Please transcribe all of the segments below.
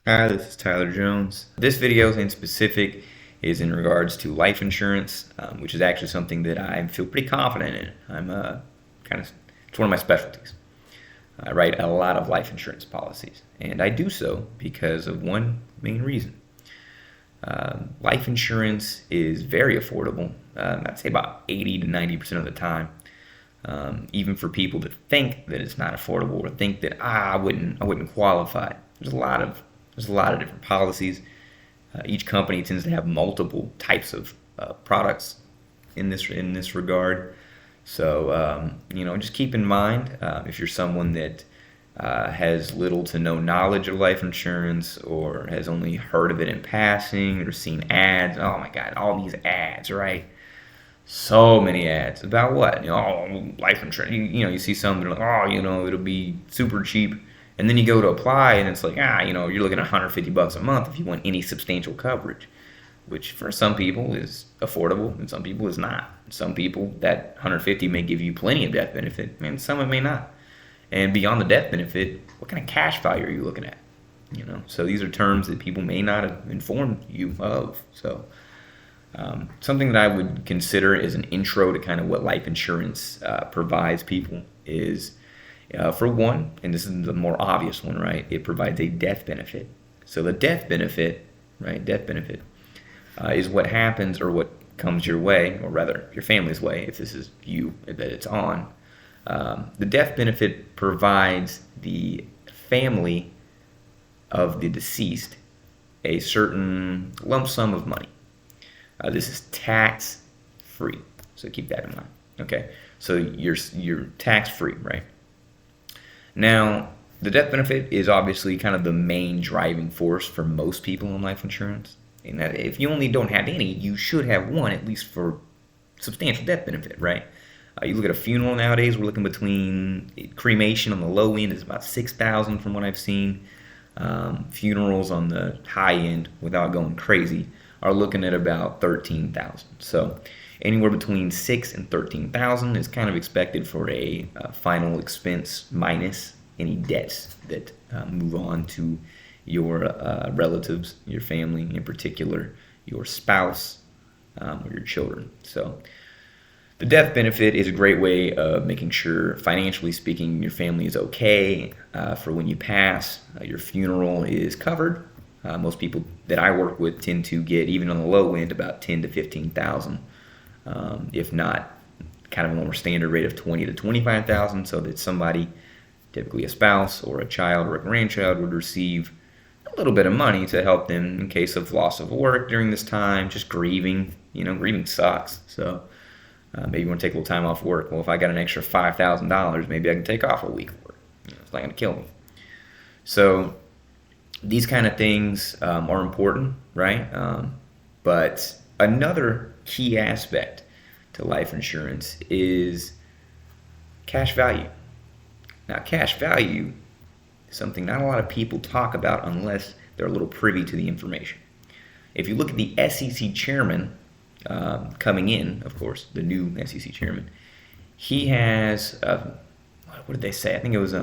Hi, this is Tyler Jones. This video in specific is in regards to life insurance, which is actually something that I feel pretty confident in. It's one of my specialties. I write a lot of life insurance policies, and I do so because of one main reason. Life insurance is very affordable. I'd say about 80 to 90% of the time. Even for people that think that it's not affordable or think that I wouldn't qualify. There's a lot of different policies. Each company tends to have multiple types of products in this regard. So just keep in mind if you're someone that has little to no knowledge of life insurance or has only heard of it in passing or seen ads. Oh my God, all these ads, right? So many ads about what? Life insurance. You see some that are like, it'll be super cheap. And then you go to apply and it's like, you're looking at $150 a month if you want any substantial coverage, which for some people is affordable and some people is not. Some people, that 150 may give you plenty of death benefit, and some it may not. And beyond the death benefit, what kind of cash value are you looking at? So these are terms that people may not have informed you of. So something that I would consider as an intro to kind of what life insurance provides people is, for one, and this is the more obvious one, right? It provides a death benefit. So the death benefit, right? Death benefit is what happens or what comes your way, or rather your family's way, if this is you that it's on. The death benefit provides the family of the deceased a certain lump sum of money. This is tax free, so keep that in mind. Okay, so you're tax free, right? Now, the death benefit is obviously kind of the main driving force for most people in life insurance. And that if you only don't have any, you should have one, at least for substantial death benefit, right? You look at a funeral nowadays, we're looking between cremation on the low end is about $6,000 from what I've seen. Funerals on the high end, without going crazy, are looking at about $13,000. So anywhere between $6,000 and $13,000 is kind of expected for a final expense minus any debts that move on to your relatives, your family, in particular your spouse or your children. So the death benefit is a great way of making sure, financially speaking, your family is okay for when you pass. Your funeral is covered. Most people that I work with tend to get, even on the low end, about $10,000 to $15,000. If not, kind of a more standard rate of $20,000 to $25,000, so that somebody, typically a spouse or a child or a grandchild, would receive a little bit of money to help them in case of loss of work during this time, just grieving. Grieving sucks. So maybe you want to take a little time off work. Well, if I got an extra $5,000, maybe I can take off a week of work. It's not going to kill me. So these kind of things are important, right? But another key aspect to life insurance is cash value. Now, cash value is something not a lot of people talk about unless they're a little privy to the information. If you look at the SEC chairman coming in, of course, the new SEC chairman, he has, what did they say? I think it was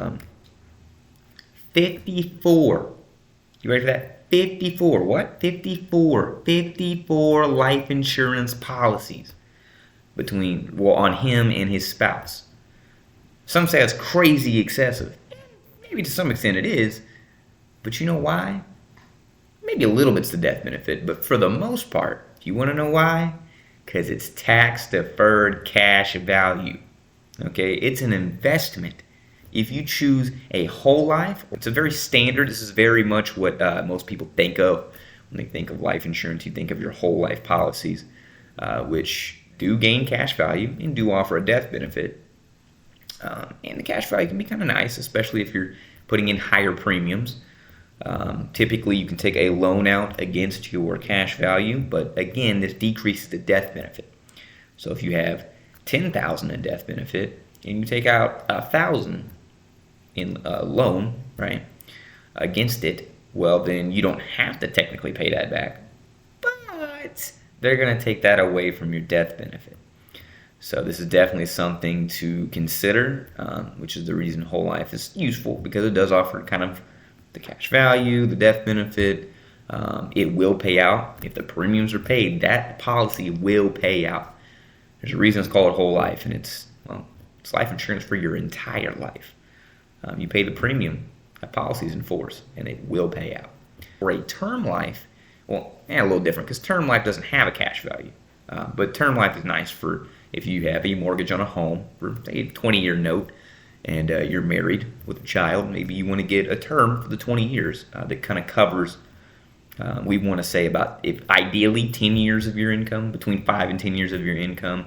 54. You ready for that? 54. What? 54. 54 life insurance policies on him and his spouse. Some say that's crazy excessive. Maybe to some extent it is. But you know why? Maybe a little bit's the death benefit. But for the most part, you want to know why? Because it's tax deferred cash value. Okay? It's an investment. If you choose a whole life, it's a very standard. This is very much what most people think of when they think of life insurance. You think of your whole life policies, which do gain cash value and do offer a death benefit. And the cash value can be kind of nice, especially if you're putting in higher premiums. Typically, you can take a loan out against your cash value, but again, this decreases the death benefit. So if you have $10,000 in death benefit and you take out $1,000 in a loan, right, against it, well, then you don't have to technically pay that back, but they're going to take that away from your death benefit. So this is definitely something to consider, which is the reason whole life is useful, because it does offer kind of the cash value, the death benefit. It will pay out. If the premiums are paid, that policy will pay out. There's a reason it's called whole life, and it's life insurance for your entire life. You pay the premium, that policy is in force, and it will pay out. For a term life, a little different because term life doesn't have a cash value. But term life is nice for if you have a mortgage on a home for a 20-year note and you're married with a child. Maybe you want to get a term for the 20 years that kind of covers, we want to say about, if ideally 10 years of your income, between 5 and 10 years of your income,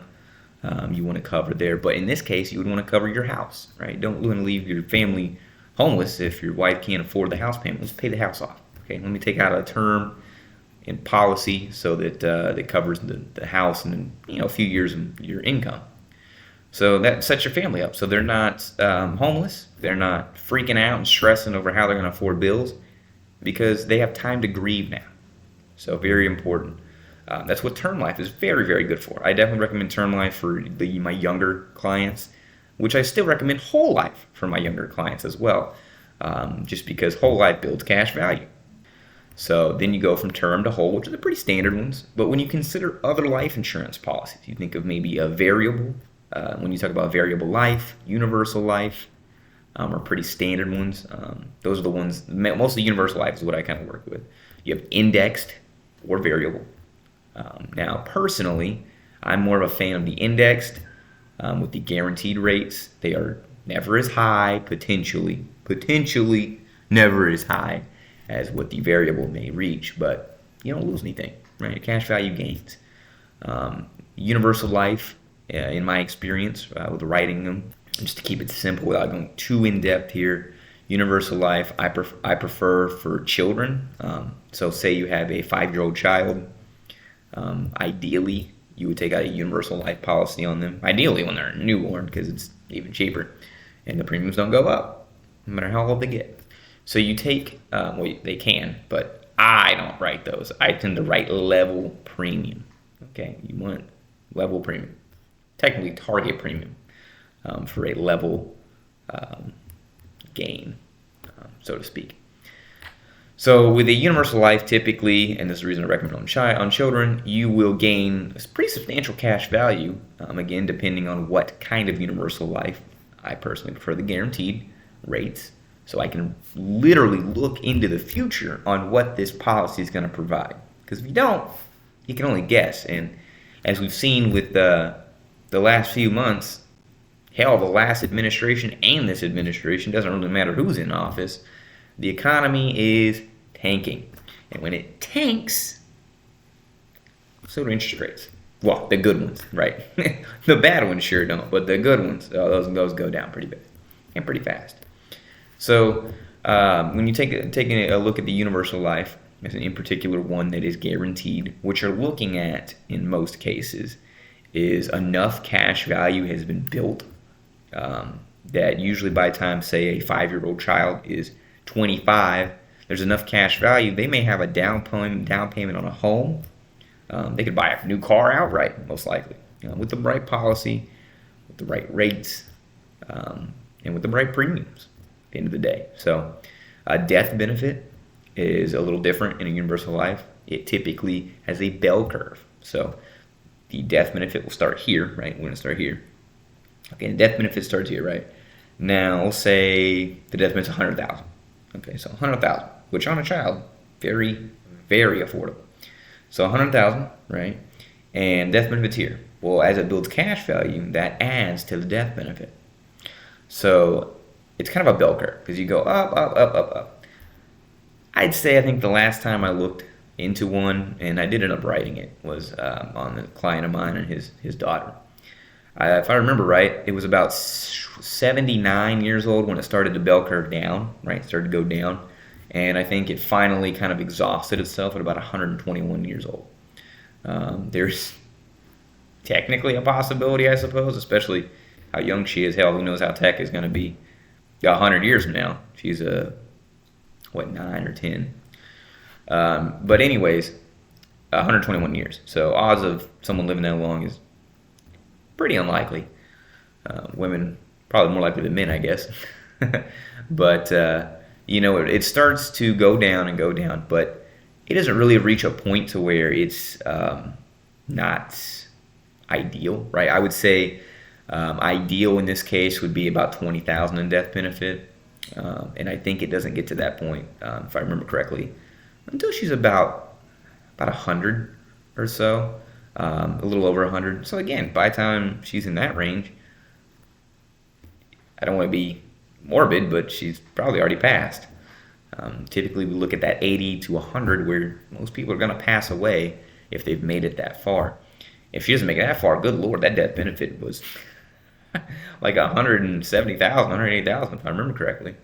you want to cover there. But in this case, you would want to cover your house, right? Don't want to leave your family homeless if your wife can't afford the house payment. Let's pay the house off. Okay, let me take out a term in policy so that that covers the house and then, a few years of your income. So that sets your family up. So they're not homeless. They're not freaking out and stressing over how they're going to afford bills because they have time to grieve now. So very important. That's what term life is very, very good for. I definitely recommend term life for my younger clients, which I still recommend whole life for my younger clients as well, just because whole life builds cash value. So then you go from term to whole, which are the pretty standard ones. But when you consider other life insurance policies, you think of maybe a variable. When you talk about variable life, universal life are pretty standard ones. Those are the ones, mostly universal life is what I kind of work with. You have indexed or variable. Now, personally, I'm more of a fan of the indexed with the guaranteed rates. They are never as high, potentially never as high as what the variable may reach, but you don't lose anything, right? Your cash value gains. Universal life, in my experience with writing them, just to keep it simple without going too in-depth here, universal life I prefer for children. So say you have a 5-year-old child, ideally you would take out a universal life policy on them, ideally when they're newborn because it's even cheaper and the premiums don't go up no matter how old they get. So you take, they can, but I don't write those. I tend to write level premium. Okay, you want level premium, technically target premium for a level gain, so to speak. So with a universal life, typically, and this is the reason I recommend on children, you will gain a pretty substantial cash value. Again, depending on what kind of universal life. I personally prefer the guaranteed rates. So I can literally look into the future on what this policy is going to provide. Because if you don't, you can only guess. And as we've seen with the last few months, hell, the last administration and this administration, doesn't really matter who's in office, the economy is tanking. And when it tanks, so do interest rates. Well, the good ones, right? The bad ones sure don't, but the good ones, those go down pretty bad and pretty fast. So when you take a look at the universal life, in particular one that is guaranteed, what you're looking at in most cases is enough cash value has been built that usually by the time, say, a 5-year-old child is 25, there's enough cash value. They may have a down payment on a home. They could buy a new car outright, most likely, with the right policy, with the right rates, and with the right premiums. At the end of the day. So a death benefit is a little different in a universal life. It typically has a bell curve. So the death benefit will start here, right? We're going to start here. Okay, the death benefit starts here, right? Now, let's say the death benefit is $100,000. Okay, so $100,000, which on a child, very, very affordable. So $100,000, right? And death benefit's here. Well, as it builds cash value, that adds to the death benefit. So it's kind of a bell curve because you go up, up, up, up, up. I'd say I think the last time I looked into one, and I did end up writing it, was on a client of mine and his daughter. If I remember right, it was about 79 years old when it started to bell curve down, right? It started to go down. And I think it finally kind of exhausted itself at about 121 years old. There's technically a possibility, I suppose, especially how young she is. Hell, who knows how tech is going to be 100 years from now. She's 9 or 10. But anyways, 121 years. So odds of someone living that long is pretty unlikely. Women probably more likely than men, I guess. But it starts to go down and go down, but it doesn't really reach a point to where it's not ideal, right? I would say ideal in this case would be about 20,000 in death benefit, and I think it doesn't get to that point, if I remember correctly, until she's about 100 or so, a little over 100. So again, by the time she's in that range, I don't want to be morbid, but she's probably already passed. Typically, we look at that 80 to 100, where most people are going to pass away if they've made it that far. If she doesn't make it that far, good Lord, that death benefit was like 170,000, 180,000, if I remember correctly,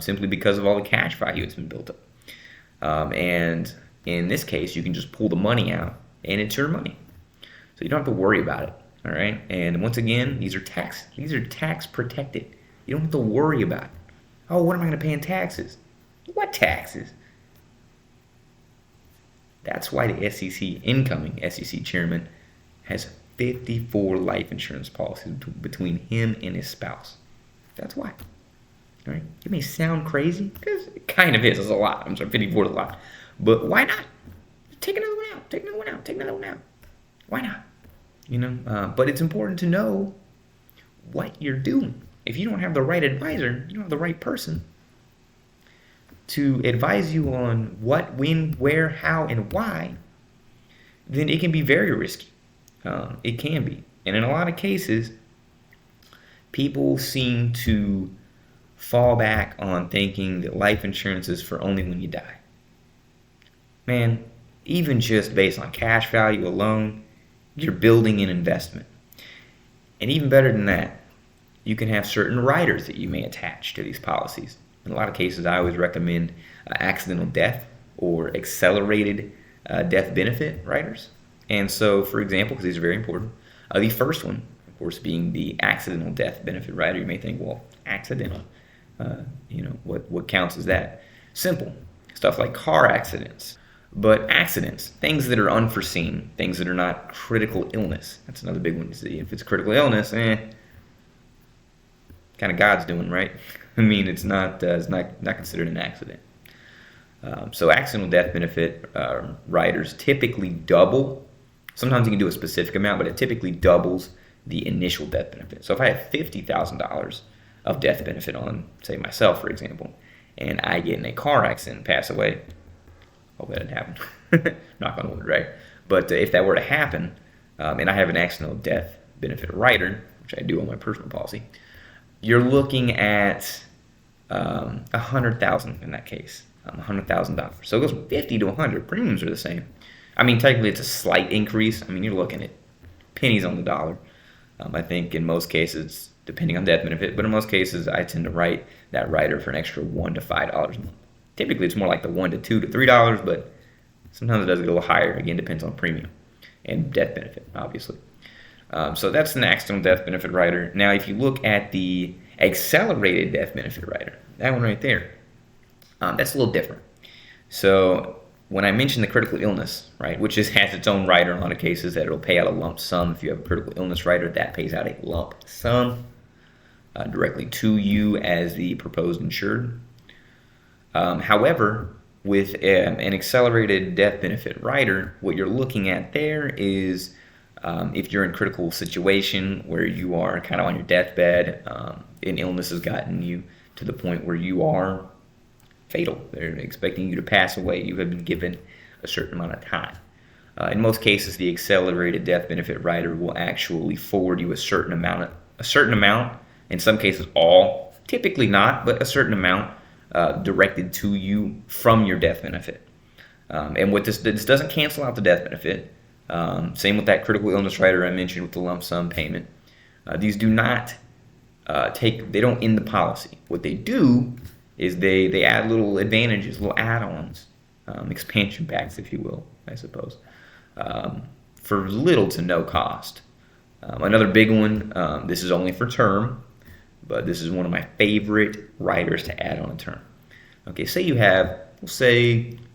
simply because of all the cash value that's been built up. And in this case, you can just pull the money out, and it's your money, so you don't have to worry about it. All right, and once again, these are tax protected. You don't have to worry about it. Oh, what am I going to pay in taxes? What taxes? That's why the incoming SEC chairman, has 54 life insurance policies between him and his spouse. That's why. All right, it may sound crazy, because it kind of is. It's a lot. I'm sorry, 54 is a lot. But why not? Take another one out. Take another one out. Take another one out. Why not? But it's important to know what you're doing. If you don't have the right advisor, you don't have the right person to advise you on what, when, where, how, and why, then it can be very risky. It can be. And in a lot of cases, people seem to fall back on thinking that life insurance is for only when you die. Man, even just based on cash value alone, you're building an investment. And even better than that, you can have certain riders that you may attach to these policies. In a lot of cases, I always recommend accidental death or accelerated death benefit riders. And so, for example, because these are very important, the first one, of course, being the accidental death benefit rider. You may think, well, accidental, what counts as that? Simple. Stuff like car accidents. But accidents, things that are unforeseen, things that are not critical illness. That's another big one to see. If it's critical illness, kind of God's doing, right? I mean, it's not considered an accident. So accidental death benefit riders typically double. Sometimes you can do a specific amount, but it typically doubles the initial death benefit. So if I have $50,000 of death benefit on, say, myself, for example, and I get in a car accident and pass away, hope that didn't happen. Knock on wood, right? But if that were to happen, and I have an accidental death benefit rider, which I do on my personal policy, you're looking at $100,000 in that case, $100,000. So it goes from 50 to 100. Premiums are the same. I mean, technically it's a slight increase. I mean, you're looking at pennies on the dollar. I think in most cases, depending on death benefit, but in most cases, I tend to write that rider for an extra $1 to $5 a month. Typically, it's more like the $1 to $2 to $3, but sometimes it does get a little higher. Again, depends on premium and death benefit, obviously. So that's an accidental death benefit rider. Now, if you look at the accelerated death benefit rider, that one right there, that's a little different. So when I mentioned the critical illness, right, which has its own rider in a lot of cases, that it'll pay out a lump sum. If you have a critical illness rider, that pays out a lump sum directly to you as the proposed insured. However, with an accelerated death benefit rider, what you're looking at there is if you're in a critical situation where you are kind of on your deathbed, an illness has gotten you to the point where you are fatal. They're expecting you to pass away. You have been given a certain amount of time. In most cases, the accelerated death benefit rider will actually forward you a certain amount, in some cases all, typically not, but a certain amount directed to you from your death benefit. And what this doesn't cancel out the death benefit. Same with that critical illness rider I mentioned with the lump sum payment. These do not they don't end the policy. What they do is they add little advantages, little add-ons, expansion packs, if you will, I suppose, for little to no cost. Another big one, this is only for term, but this is one of my favorite riders to add on a term. Okay, say you have,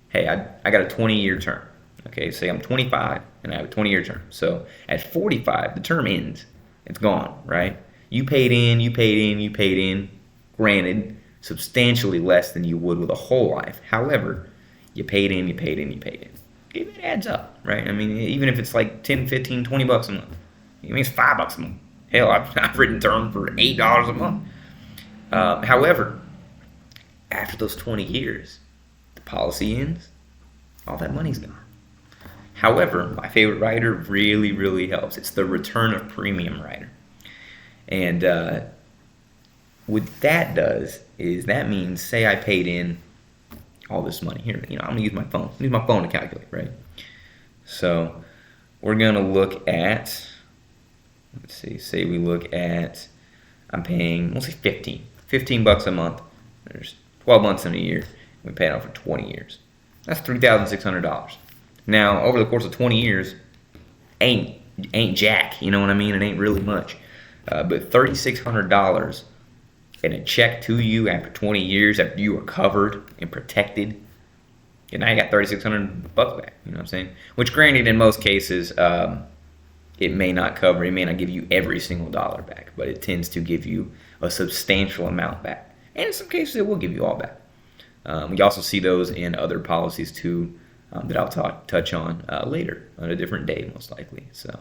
hey, I got a 20-year term. Okay, say I'm 25 and I have a 20-year term. So at 45, the term ends. It's gone, right? You paid in. Granted, substantially less than you would with a whole life. However, you paid in, you paid in, you paid in. It adds up, right? I mean, even if it's like 10, 15, 20 bucks a month. I mean, it's $5 a month. Hell, I've written term for $8 a month. However, after those 20 years, the policy ends, all that money's gone. However, my favorite rider really, really helps. It's the return of premium rider. And what that does is that means, say I paid in all this money. Here, I'm going to use my phone. Use my phone to calculate, right? So we're going to look at, let's see, say we look at, I'm paying, let's say 15 bucks a month. There's 12 months in a year. We pay it out for 20 years. That's $3,600. Now, over the course of 20 years, ain't jack, you know what I mean? It ain't really much. But $3,600 and a check to you after 20 years, after you are covered and protected, and now you got $3,600 back. You know what I'm saying? Which, granted, in most cases, it may not give you every single dollar back, but it tends to give you a substantial amount back. And in some cases, it will give you all back. We also see those in other policies too, that I'll touch on later on a different day, most likely. So,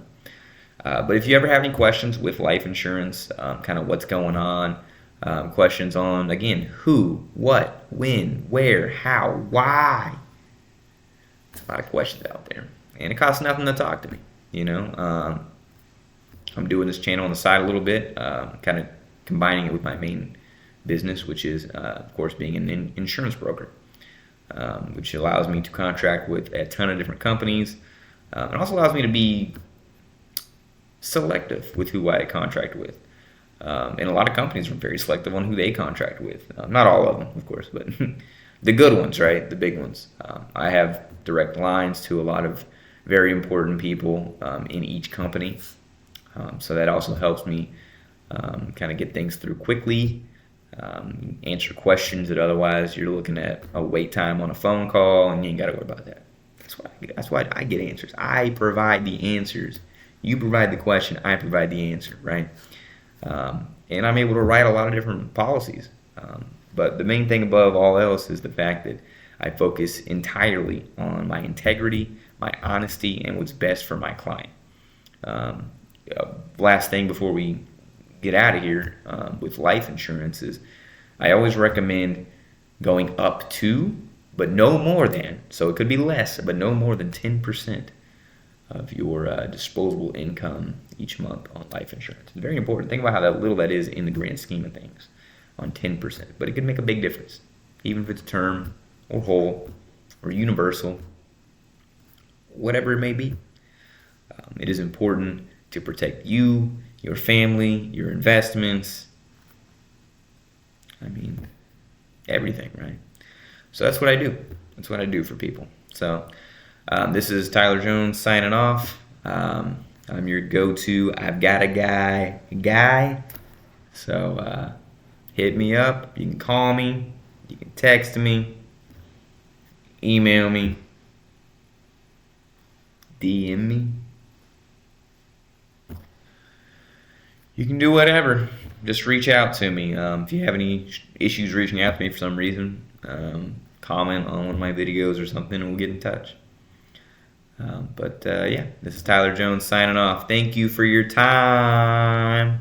but if you ever have any questions with life insurance, kind of what's going on, questions on, again, who, what, when, where, how, why. There's a lot of questions out there, and it costs nothing to talk to me. I'm doing this channel on the side a little bit, kind of combining it with my main business, which is, of course, being an insurance broker, which allows me to contract with a ton of different companies. It also allows me to be selective with who I contract with. And a lot of companies are very selective on who they contract with. Not all of them, of course, but the good ones, right? The big ones. I have direct lines to a lot of very important people in each company. So that also helps me kind of get things through quickly, answer questions that otherwise you're looking at a wait time on a phone call, and you ain't got to worry about that. That's why I get answers. I provide the answers. You provide the question, I provide the answer, right? And I'm able to write a lot of different policies. But the main thing above all else is the fact that I focus entirely on my integrity, my honesty, and what's best for my client. Last thing before we get out of here with life insurance is I always recommend going up to, but no more than, so it could be less, but no more than 10% of your disposable income each month on life insurance. It's very important. Think about how little that is in the grand scheme of things on 10%, but it could make a big difference, even if it's term or whole or universal, whatever it may be. It is important to protect you, your family, your investments. I mean, everything, right? So that's what I do. That's what I do for people. So this is Tyler Jones signing off. I'm your go-to I've got a guy. So hit me up. You can call me. You can text me. Email me. DM me. You can do whatever. Just reach out to me. If you have any issues reaching out to me for some reason, comment on one of my videos or something and we'll get in touch. Yeah, this is Tyler Jones signing off. Thank you for your time.